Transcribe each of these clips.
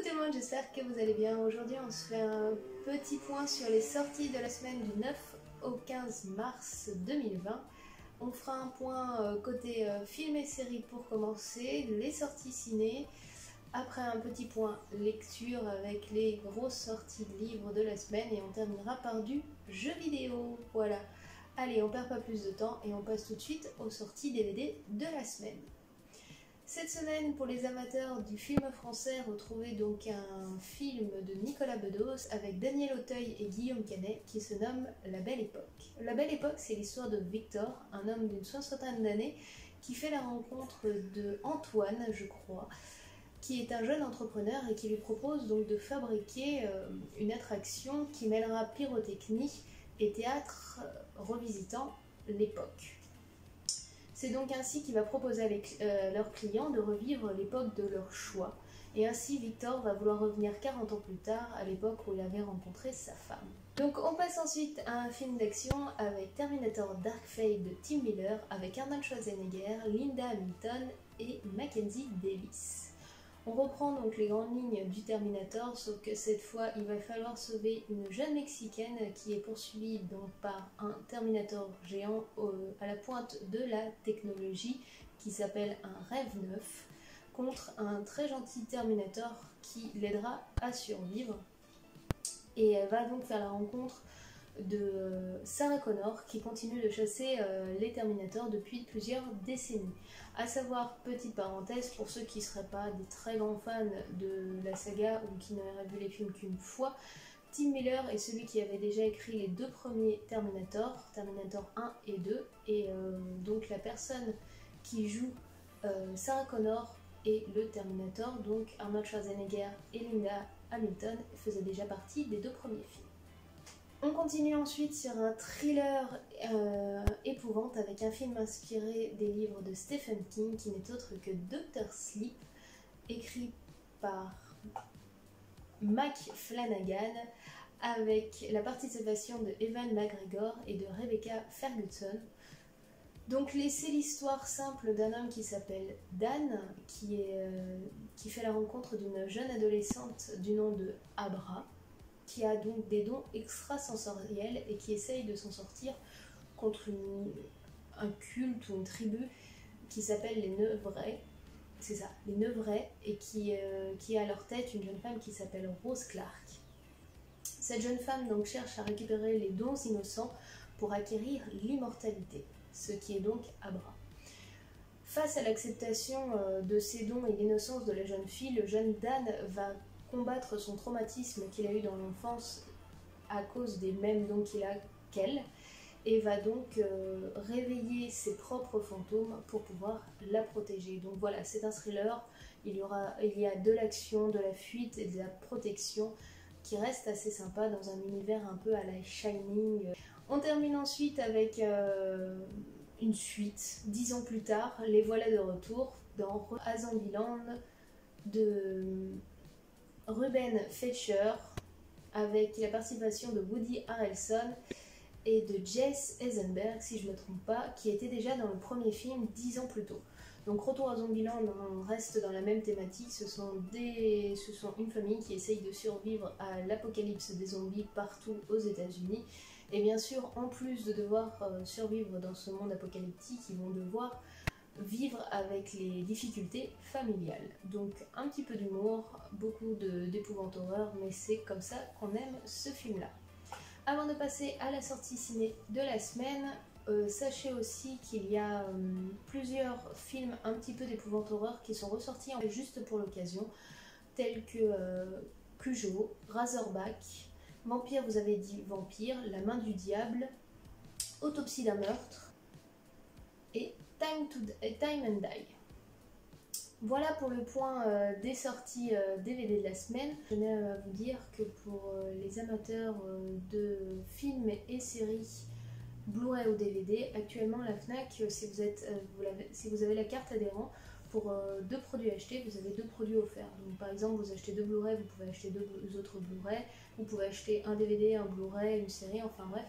tout le monde, j'espère que vous allez bien. Aujourd'hui on se fait un petit point sur les sorties de la semaine du 9 au 15 mars 2020. On fera un point côté film et séries pour commencer, les sorties ciné, après un petit point lecture avec les grosses sorties de livres de la semaine et on terminera par du jeu vidéo. Voilà, allez on perd pas plus de temps et on passe tout de suite aux sorties DVD de la semaine. Cette semaine, pour les amateurs du film français, retrouvez donc un film de Nicolas Bedos avec Daniel Auteuil et Guillaume Canet qui se nomme La Belle Époque. La Belle Époque, c'est l'histoire de Victor, un homme d'une soixantaine d'années qui fait la rencontre de Antoine, je crois, qui est un jeune entrepreneur et qui lui propose donc de fabriquer une attraction qui mêlera pyrotechnie et théâtre revisitant l'époque. C'est donc ainsi qu'il va proposer à leurs clients de revivre l'époque de leur choix. Et ainsi, Victor va vouloir revenir 40 ans plus tard, à l'époque où il avait rencontré sa femme. Donc on passe ensuite à un film d'action avec Terminator Dark Fate de Tim Miller, avec Arnold Schwarzenegger, Linda Hamilton et Mackenzie Davis. On reprend donc les grandes lignes du Terminator, sauf que cette fois il va falloir sauver une jeune Mexicaine qui est poursuivie donc par un Terminator géant à la pointe de la technologie qui s'appelle un Rêve 9 contre un très gentil Terminator qui l'aidera à survivre. Et elle va donc faire la rencontre de Sarah Connor qui continue de chasser les Terminators depuis plusieurs décennies. A savoir, petite parenthèse, pour ceux qui ne seraient pas des très grands fans de la saga ou qui n'auraient vu les films qu'une fois, Tim Miller est celui qui avait déjà écrit les deux premiers Terminator, Terminator 1 et 2, et donc la personne qui joue Sarah Connor et le Terminator, donc Arnold Schwarzenegger et Linda Hamilton, faisaient déjà partie des deux premiers films. On continue ensuite sur un thriller épouvante avec un film inspiré des livres de Stephen King qui n'est autre que Dr. Sleep, écrit par Mac Flanagan avec la participation de Ewan McGregor et de Rebecca Ferguson. Donc c'est l'histoire simple d'un homme qui s'appelle Dan qui fait la rencontre d'une jeune adolescente du nom de Abra, qui a donc des dons extrasensoriels et qui essaye de s'en sortir contre un culte ou une tribu qui s'appelle les Nevrais. C'est ça, les Nevrais, et qui a à leur tête une jeune femme qui s'appelle Rose Clark. Cette jeune femme donc cherche à récupérer les dons innocents pour acquérir l'immortalité, ce qui est donc Abra. Face à l'acceptation de ces dons et l'innocence de la jeune fille, le jeune Dan va combattre son traumatisme qu'il a eu dans l'enfance à cause des mêmes dons qu'il a qu'elle et va donc réveiller ses propres fantômes pour pouvoir la protéger. Donc voilà, c'est un thriller, il y a de l'action, de la fuite et de la protection qui reste assez sympa dans un univers un peu à la Shining. On termine ensuite avec une suite, 10 ans plus tard, les voilà de retour dans à Zombieland de Ruben Fleischer avec la participation de Woody Harrelson et de Jesse Eisenberg, si je ne me trompe pas, qui était déjà dans le premier film 10 ans plus tôt. Donc retour à Zombieland, on reste dans la même thématique, ce sont une famille qui essaye de survivre à l'apocalypse des zombies partout aux États-Unis. Et bien sûr, en plus de devoir survivre dans ce monde apocalyptique, ils vont devoir vivre avec les difficultés familiales. Donc un petit peu d'humour, beaucoup d'épouvante horreur, mais c'est comme ça qu'on aime ce film-là. Avant de passer à la sortie ciné de la semaine, sachez aussi qu'il y a plusieurs films un petit peu d'épouvante horreur qui sont ressortis juste pour l'occasion, tels que Cujo, Razorback, Vampire vous avez dit Vampire, La main du diable, Autopsie d'un meurtre et Time and Die. Voilà pour le point des sorties DVD de la semaine. Je tenais à vous dire que pour les amateurs de films et séries Blu-ray ou DVD, actuellement la FNAC, si vous avez la carte adhérent, pour deux produits achetés, vous avez deux produits offerts. Donc par exemple, vous achetez deux Blu-ray, vous pouvez acheter deux autres Blu-ray, vous pouvez acheter un DVD, un Blu-ray, une série, enfin bref.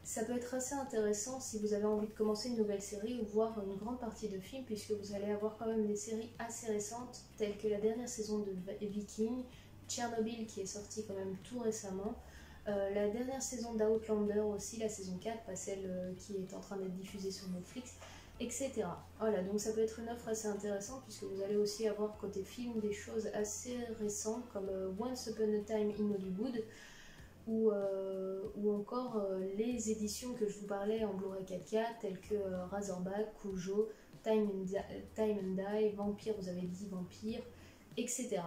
Ça peut être assez intéressant si vous avez envie de commencer une nouvelle série ou voir une grande partie de films, puisque vous allez avoir quand même des séries assez récentes, telles que la dernière saison de Vikings, Tchernobyl qui est sortie quand même tout récemment, la dernière saison d'Outlander aussi, la saison 4, pas celle qui est en train d'être diffusée sur Netflix, etc. Voilà, donc ça peut être une offre assez intéressante, puisque vous allez aussi avoir côté film des choses assez récentes, comme Once Upon a Time in Hollywood, ou encore les éditions que je vous parlais en Blu-ray 4K, telles que Razorback, Cujo, Time and Die, Vampire, vous avez dit Vampire, etc.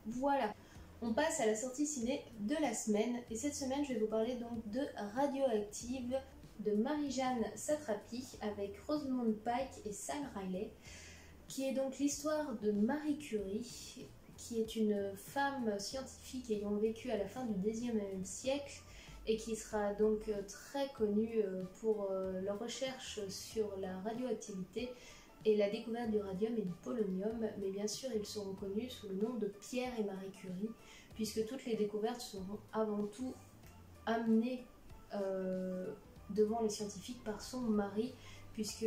Voilà, on passe à la sortie ciné de la semaine, et cette semaine je vais vous parler donc de Radioactive de Marie-Jeanne Satrapi avec Rosamund Pike et Sam Riley, qui est donc l'histoire de Marie Curie, qui est une femme scientifique ayant vécu à la fin du XIXe siècle et qui sera donc très connue pour leur recherche sur la radioactivité et la découverte du radium et du polonium, mais bien sûr ils seront connus sous le nom de Pierre et Marie Curie, puisque toutes les découvertes seront avant tout amenées devant les scientifiques par son mari, puisque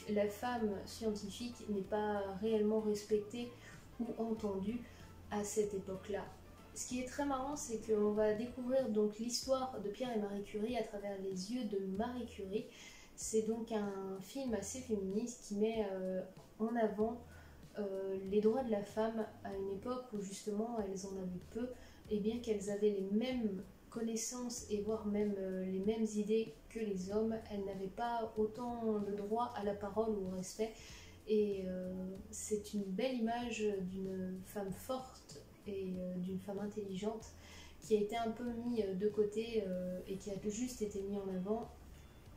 la femme scientifique n'est pas réellement respectée ou entendue à cette époque-là. Ce qui est très marrant, c'est qu'on va découvrir donc l'histoire de Pierre et Marie Curie à travers les yeux de Marie Curie. C'est donc un film assez féministe qui met en avant les droits de la femme à une époque où justement elles en avaient peu, et bien qu'elles avaient les mêmes connaissances et voire même les mêmes idées que les hommes, elles n'avaient pas autant le droit à la parole ou au respect. Et c'est une belle image d'une femme forte et d'une femme intelligente qui a été un peu mise de côté et qui a juste été mise en avant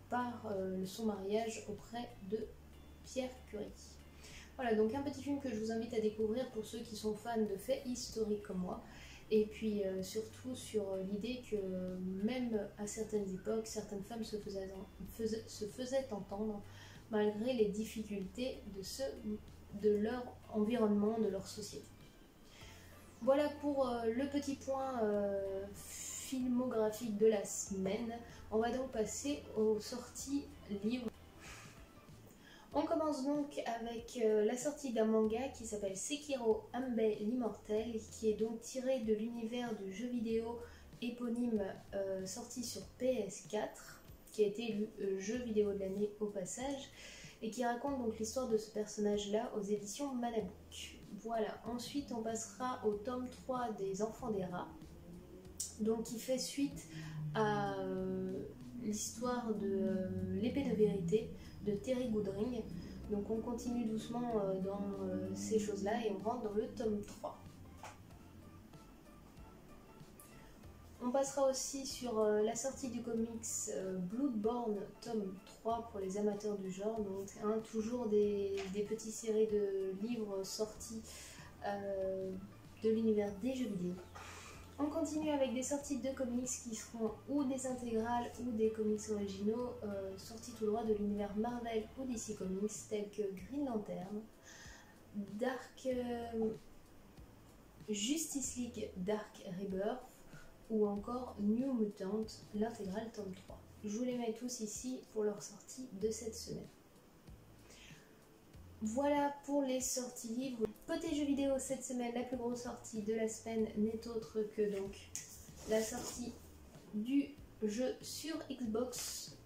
par son mariage auprès de Pierre Curie. Voilà, donc un petit film que je vous invite à découvrir pour ceux qui sont fans de faits historiques comme moi, et puis surtout sur l'idée que même à certaines époques, certaines femmes se faisaient entendre malgré les difficultés de leur environnement, de leur société. Voilà pour le petit point filmographique de la semaine. On va donc passer aux sorties livres. On commence donc avec la sortie d'un manga qui s'appelle Sekiro Ambei l'Immortel, qui est donc tiré de l'univers du jeu vidéo éponyme sorti sur PS4, qui a été élu jeu vidéo de l'année au passage, et qui raconte donc l'histoire de ce personnage-là aux éditions Manabook. Voilà, ensuite on passera au tome 3 des Enfants des Rats, donc qui fait suite à l'histoire de l'épée de vérité de Terry Goodring. Donc on continue doucement dans ces choses-là et on rentre dans le tome 3. On passera aussi sur la sortie du comics Bloodborne tome 3 pour les amateurs du genre, donc toujours des petites séries de livres sortis de l'univers des jeux vidéo. On continue avec des sorties de comics qui seront ou des intégrales ou des comics originaux sortis tout droit de l'univers Marvel ou DC Comics, tels que Green Lantern, Justice League Dark Rebirth ou encore New Mutant, l'intégrale tome 3. Je vous les mets tous ici pour leur sortie de cette semaine. Voilà pour les sorties livres. Côté jeux vidéo, cette semaine, la plus grosse sortie de la semaine n'est autre que donc la sortie du jeu sur Xbox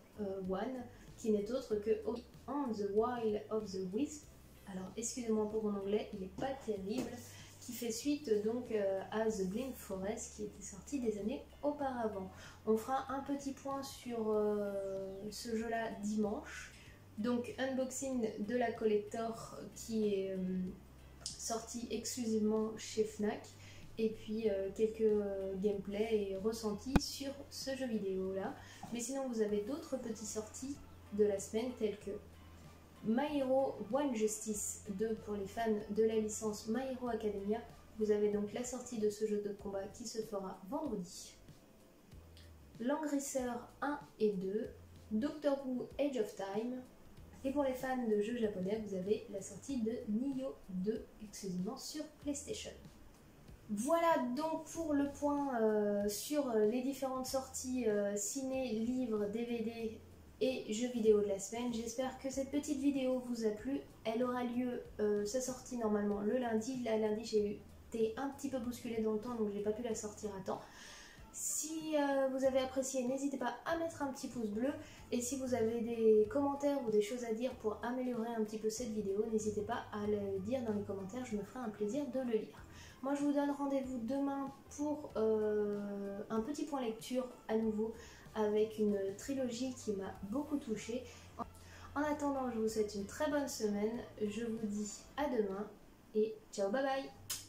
One, qui n'est autre que On the Wild of the Wisp. Alors excusez-moi pour mon anglais, il n'est pas terrible, qui fait suite donc à The Blind Forest qui était sorti des années auparavant. On fera un petit point sur ce jeu-là dimanche. Donc unboxing de la collector qui est sortie exclusivement chez Fnac, et puis quelques gameplays et ressentis sur ce jeu vidéo là. Mais sinon vous avez d'autres petites sorties de la semaine telles que My Hero One Justice 2 pour les fans de la licence My Hero Academia. Vous avez donc la sortie de ce jeu de combat qui se fera vendredi. Langrisseur 1 et 2, Doctor Who Age of Time. Et pour les fans de jeux japonais, vous avez la sortie de Nioh 2 exclusivement sur PlayStation. Voilà donc pour le point sur les différentes sorties ciné, livres, DVD et jeux vidéo de la semaine. J'espère que cette petite vidéo vous a plu. Elle aura lieu, sa sortie normalement le lundi. Là, lundi, j'ai été un petit peu bousculée dans le temps, donc j'ai pas pu la sortir à temps. Si vous avez apprécié, n'hésitez pas à mettre un petit pouce bleu. Et si vous avez des commentaires ou des choses à dire pour améliorer un petit peu cette vidéo, n'hésitez pas à le dire dans les commentaires, je me ferai un plaisir de le lire. Moi je vous donne rendez-vous demain pour un petit point lecture à nouveau avec une trilogie qui m'a beaucoup touchée. En attendant, je vous souhaite une très bonne semaine, je vous dis à demain et ciao, bye bye.